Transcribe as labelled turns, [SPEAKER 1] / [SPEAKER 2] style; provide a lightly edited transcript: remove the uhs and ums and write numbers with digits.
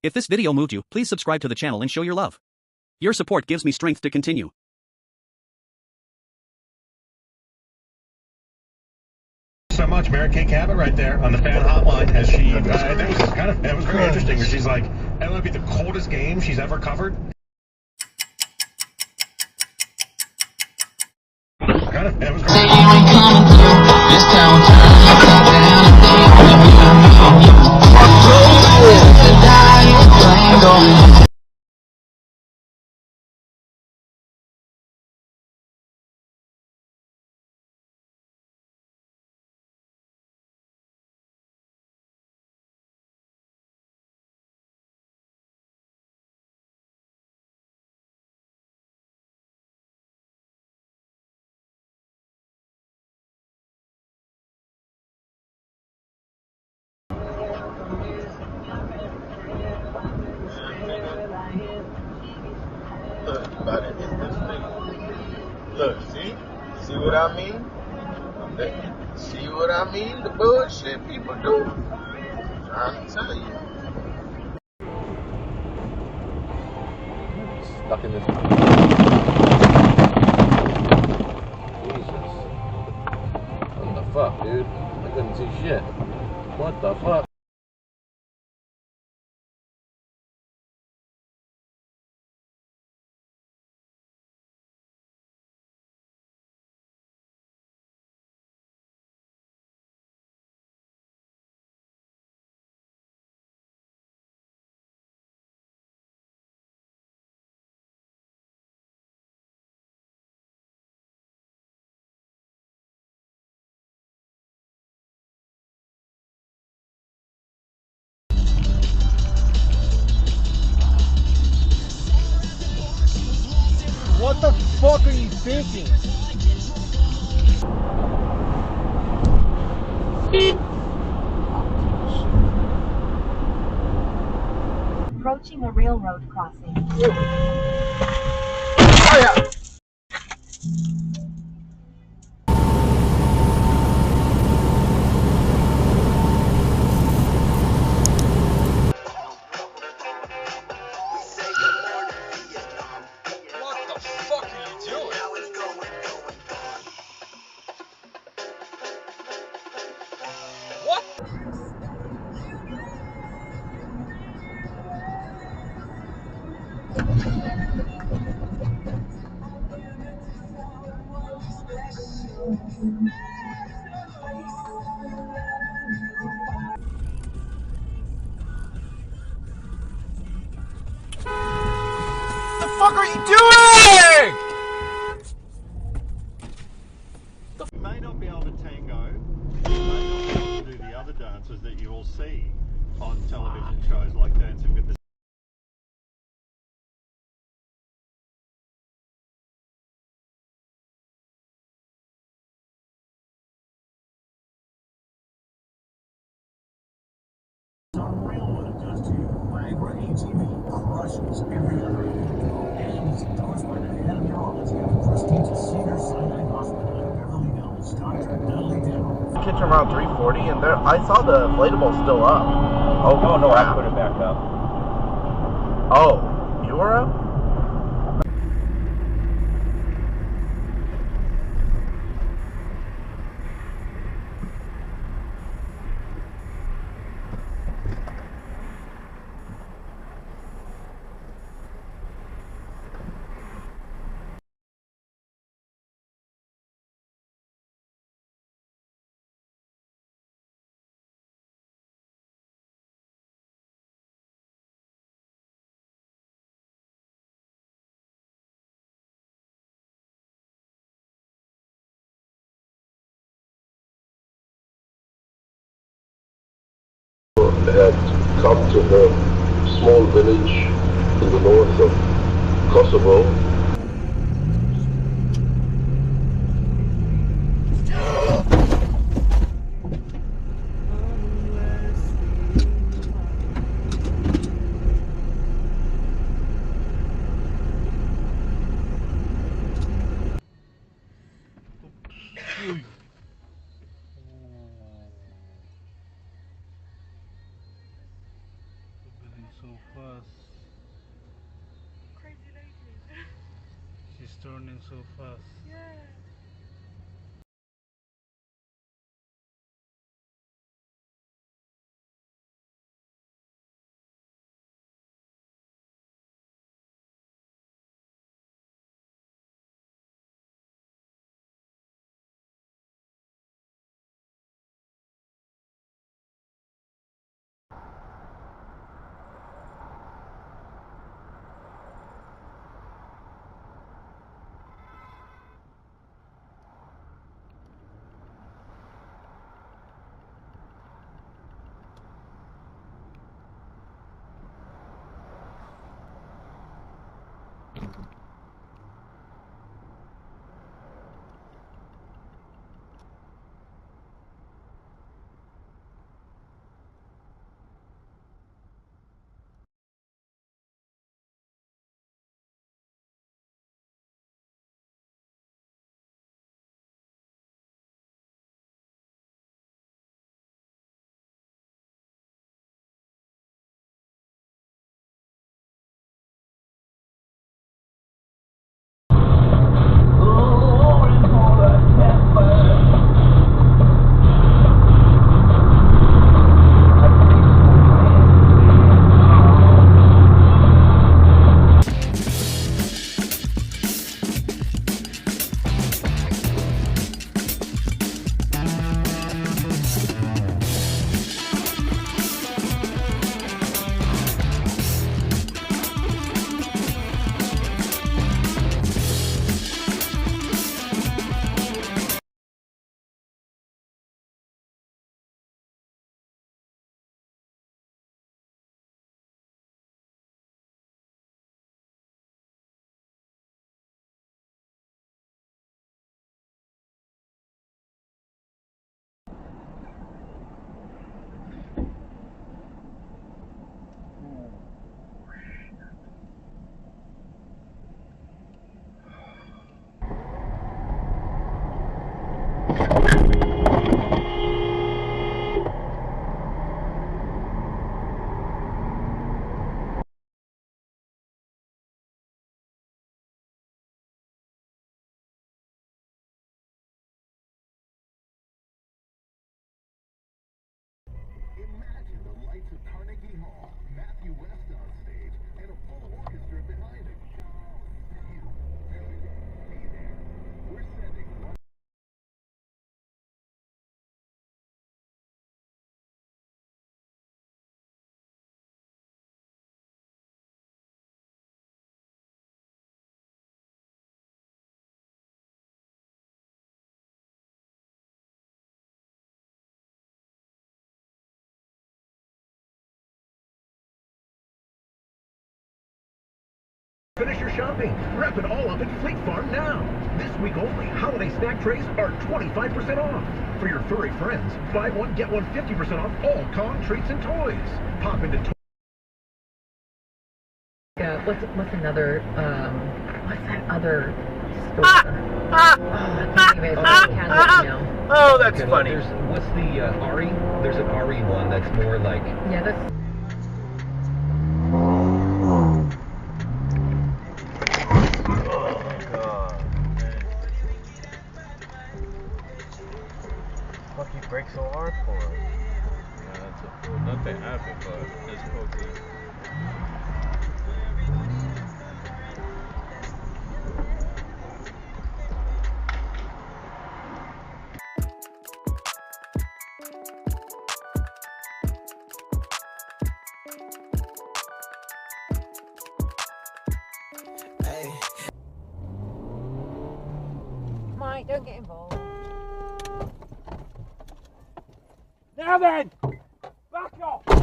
[SPEAKER 1] If this video moved you, please subscribe to the channel and show your love. Your support gives me strength to continue.
[SPEAKER 2] So much Mary Kay Cabot right there on the fan hotline as she that was very interesting where she's like, that might be the coldest game she's ever covered. That was
[SPEAKER 3] Look, see what I mean? See what I mean? The bullshit people do. I'm trying to tell you. Stuck in this. Jesus. What the fuck, dude? I couldn't see shit. What the fuck? What the fuck are you thinking?
[SPEAKER 4] Approaching a railroad crossing.
[SPEAKER 3] Oh yeah! What the fuck are you doing?
[SPEAKER 2] You may not be able to tango, you may not be able to do the other dances that you all see on television shows like Dancing with the
[SPEAKER 3] Kitchen around 3:40, and there I saw the inflatable still up. Oh no, I put it back up. Oh, you were up?
[SPEAKER 5] Had come to a small village in the north of Kosovo.
[SPEAKER 2] so
[SPEAKER 6] fast.
[SPEAKER 7] Crazy lady.
[SPEAKER 6] She's turning so fast.
[SPEAKER 7] Yeah.
[SPEAKER 8] Imagine the lights of Carnegie Hall, Matthew West on stage, and a full orchestra behind him. You, be there. We're sending one.
[SPEAKER 9] Finish your shopping. Wrap it all up at Fleet Farm now. This week only, holiday snack trays are 25% off. For your furry friends, buy one, get one 50% off all Kong treats and toys. Pop into
[SPEAKER 10] What's another, what's that other store? I can't think of it. It's like Canada now.
[SPEAKER 3] Oh, that's funny.
[SPEAKER 9] What's the Ari? There's an Ari one that's more like...
[SPEAKER 10] Yeah, that's...
[SPEAKER 3] Fuck, you break so hard for it.
[SPEAKER 6] It's a fool. Nothing happened, but it's okay.
[SPEAKER 7] Mike, don't get involved.
[SPEAKER 3] Now then! Back off!